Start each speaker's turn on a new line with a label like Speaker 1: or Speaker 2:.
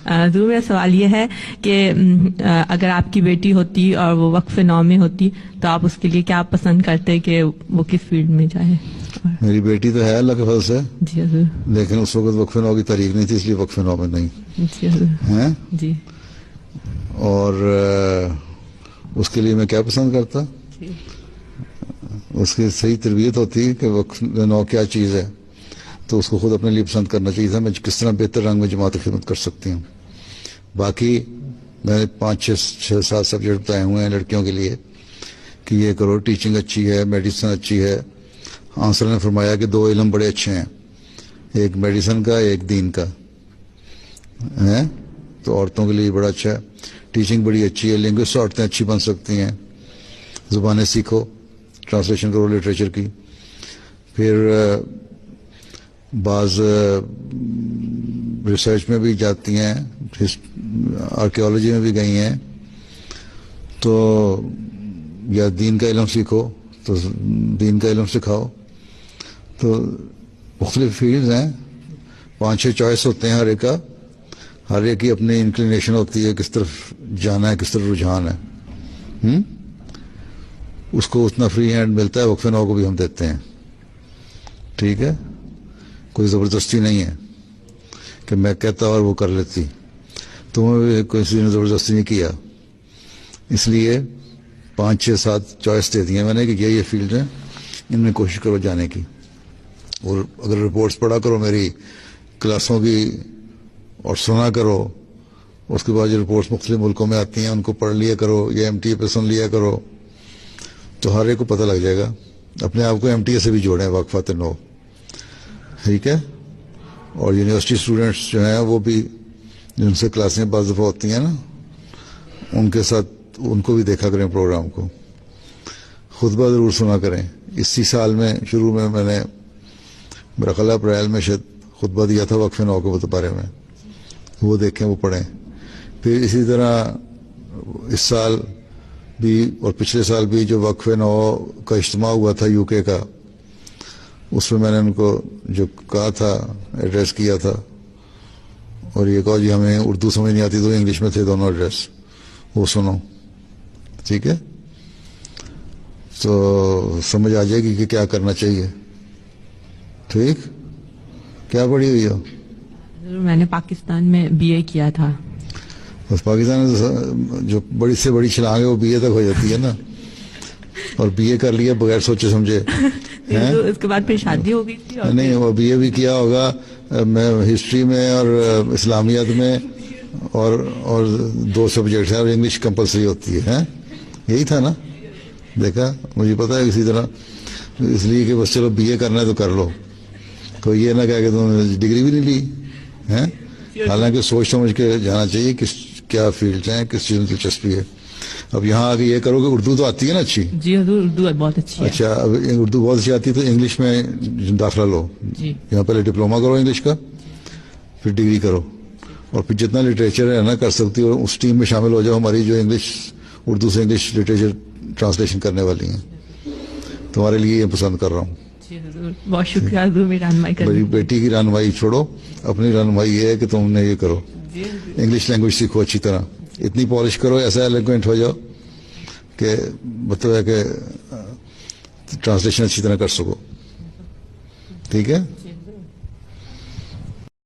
Speaker 1: ضرور میرا سوال یہ ہے کہ اگر آپ کی بیٹی ہوتی اور وہ وقف نو میں ہوتی تو آپ اس کے لیے کیا پسند کرتے کہ وہ کس فیلڈ میں جائے؟
Speaker 2: میری بیٹی تو ہے اللہ کے فضل سے،
Speaker 1: جی حضور.
Speaker 2: لیکن اس وقت وقف نو کی تاریخ نہیں تھی، اس لیے وقف نو میں نہیں
Speaker 1: جی حضور.
Speaker 2: ہیں.
Speaker 1: جی.
Speaker 2: اور اس کے لیے میں کیا پسند کرتا؟
Speaker 1: جی.
Speaker 2: اس کی صحیح تربیت ہوتی ہے کہ وقف نو کیا چیز ہے، تو اس کو خود اپنے لیے پسند کرنا چاہیے تھا میں کس طرح بہتر رنگ میں جماعت خدمت کر سکتی ہوں. باقی میں نے 5-6-7 سبجیکٹ بتائے ہوئے ہیں لڑکیوں کے لیے کہ یہ کرو، ٹیچنگ اچھی ہے، میڈیسن اچھی ہے. آنسر نے فرمایا کہ 2 علم بڑے اچھے ہیں، ایک میڈیسن کا ایک دین کا ہے، تو عورتوں کے لیے بڑا اچھا ہے. ٹیچنگ بڑی اچھی ہے، لینگویج عورتیں اچھی بن سکتی ہیں، زبانیں سیکھو، ٹرانسلیشن کرو لٹریچر کی. پھر بعض ریسرچ میں بھی جاتی ہیں، آرکیالوجی میں بھی گئی ہیں، تو یا دین کا علم سیکھو تو دین کا علم سکھاؤ. تو مختلف فیلڈز ہیں، 5-6 چوائس ہوتے ہیں ہر ایک کا، ہر ایک کی اپنی انکلینیشن ہوتی ہے کس طرف جانا ہے، کس طرف رجحان ہے. اس کو اتنا فری ہینڈ ملتا ہے، وقف نو کو بھی ہم دیتے ہیں. ٹھیک ہے، کوئی زبردستی نہیں ہے کہ میں کہتا اور وہ کر لیتی. تمہیں کسی نے زبردستی نہیں کیا، اس لیے 5-6-7 چوائس دے دی ہیں میں نے کہ یہ فیلڈ ہیں، ان میں کوشش کرو جانے کی. اور اگر رپورٹس پڑھا کرو میری کلاسوں کی اور سنا کرو، اس کے بعد جو رپورٹس مختلف ملکوں میں آتی ہیں ان کو پڑھ لیا کرو یا MTA پہ سن لیا کرو، تو ہر ایک کو پتہ لگ جائے گا. اپنے آپ کو MTA سے بھی جوڑیں، وقفات نو. ٹھیک ہے. اور یونیورسٹی اسٹوڈنٹس جو ہیں وہ بھی جن سے کلاسیں بعض دفعہ ہوتی ہیں نا، ان کے ساتھ ان کو بھی دیکھا کریں پروگرام کو. خطبہ ضرور سنا کریں. اسی سال میں شروع میں نے میرا خیال ہے اپریل میں شاید خطبہ دیا تھا وقف نو کے بارے میں، وہ دیکھیں، وہ پڑھیں. پھر اسی طرح اس سال بھی اور پچھلے سال بھی جو وقف نو کا اجتماع ہوا تھا UK کا، اس میں نے ان کو جو کہا تھا، ایڈریس کیا تھا، اور یہ کہا جی ہمیں اردو سمجھ نہیں آتی تو انگلش میں تھے دونوں ایڈریس، وہ سنو. ٹھیک ہے، تو سمجھ آ جائے گی کہ کیا کرنا چاہیے. ٹھیک. کیا پڑھی ہوئی ہو؟
Speaker 1: میں نے پاکستان میں BA کیا تھا.
Speaker 2: بس پاکستان میں جو بڑی سے بڑی چھلانگ ہے وہ BA تک ہو جاتی ہے نا، اور BA کر لیا بغیر سوچے سمجھے.
Speaker 1: اس کے بعد پھر شادی ہو گئی تھی.
Speaker 2: نہیں، وہ BA بھی کیا ہوگا میں ہسٹری میں اور اسلامیات میں، اور 2 سبجیکٹس ہیں اور انگلش کمپلسری ہوتی ہے. یہی تھا نا؟ دیکھا، مجھے پتا ہے. اسی طرح اس لیے کہ بس چلو BA کرنا ہے تو کر لو، کوئی یہ نہ کہہ کہ تم نے ڈگری بھی نہیں لی ہے. حالانکہ سوچ سمجھ کے جانا چاہیے کیا فیلڈ ہیں، کس چیز میں دلچسپی ہے. اب یہاں آگے یہ کرو کہ اردو تو آتی ہے نا اچھی؟
Speaker 1: جی حضور، اردو بہت اچھی ہے.
Speaker 2: اچھا، اب اردو بہت اچھی آتی ہے تو انگلش میں داخلہ لو.
Speaker 1: جی.
Speaker 2: یہاں پہلے ڈپلوما کرو انگلش کا، پھر ڈگری کرو، اور پھر جتنا لٹریچر ہے نا کر سکتی ہو اس ٹیم میں شامل ہو جاؤ ہماری، جو اردو سے انگلش لٹریچر ٹرانسلیشن کرنے والی ہیں. تمہارے لیے یہ پسند کر رہا ہوں.
Speaker 1: جی حضور، بہت شکریہ حضور میری رہنمائی کرنے.
Speaker 2: میری بیٹی کی رہنمائی چھوڑو، اپنی رہنمائی یہ ہے کہ تم نے یہ کرو، انگلش لینگویج سیکھو اچھی طرح، اتنی پالش کرو، ایسا ایلیگوینٹ ہو جاؤ کہ مطلب ہے کہ ٹرانسلیشن اچھی طرح کر سکو. ٹھیک ہے.